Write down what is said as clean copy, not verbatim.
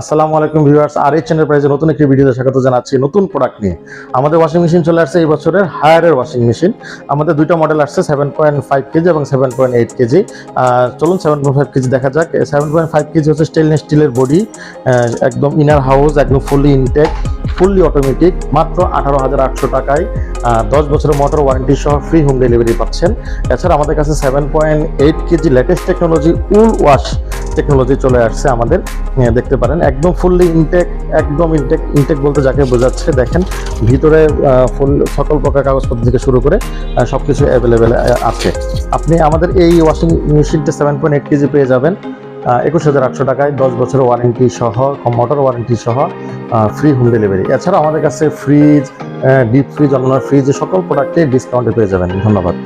আসসালামু আলাইকুম ভিউয়ার্স, আর এই চ্যানেল প্রাইজে নতুন একটি ভিডিওতে স্বাগত জানাচ্ছি নতুন প্রোডাক্ট নিয়ে। আমাদের ওয়াশিং মেশিন চলে আসছে এই বছরের হায়ারের ওয়াশিং মেশিন। আমাদের দুইটা মডেল আসছে 7.5 কেজি এবং 7.8 কেজি। চলুন 7.5 কেজি দেখা যাক। 7.5 কেজি হচ্ছে স্টেনলেস স্টিলের বডি, একদম ইনার হাউস, একদম ফুললি ইনটেক, ফুললি অটোমেটিক, মাত্র 18,800 টাকায় 10 বছরের মোটর ওয়ারেন্টি সহ ফ্রি হোম ডেলিভারি পাচ্ছেন। এছাড়া আমাদের কাছে 7.8 কেজি লেটেস্ট টেকনোলজি উল ওয়াশ টেকনোলজি চলে আসছে আমাদের, দেখতে পারেন একদম ফুললি ইনটেক, একদম ইনটেক বলতে যাকে বোঝাচ্ছে দেখেন ভিতরে ফুল সকল প্রকার কাগজপত্র থেকে শুরু করে সবকিছু অ্যাভেলেবেল আছে। আপনি আমাদের এই ওয়াশিং মেশিনটা 7.8 কেজি পেয়ে যাবেন 21,800 টাকায় 10 বছরের ওয়ারেন্টি সহ, মোটর ওয়ারেন্টি সহ ফ্রি হোম ডেলিভারি। এছাড়া আমাদের কাছে ফ্রিজ, ডিপ ফ্রিজ, অন্য ফ্রিজ সকল প্রোডাক্টে ডিসকাউন্টে পেয়ে যাবেন। ধন্যবাদ।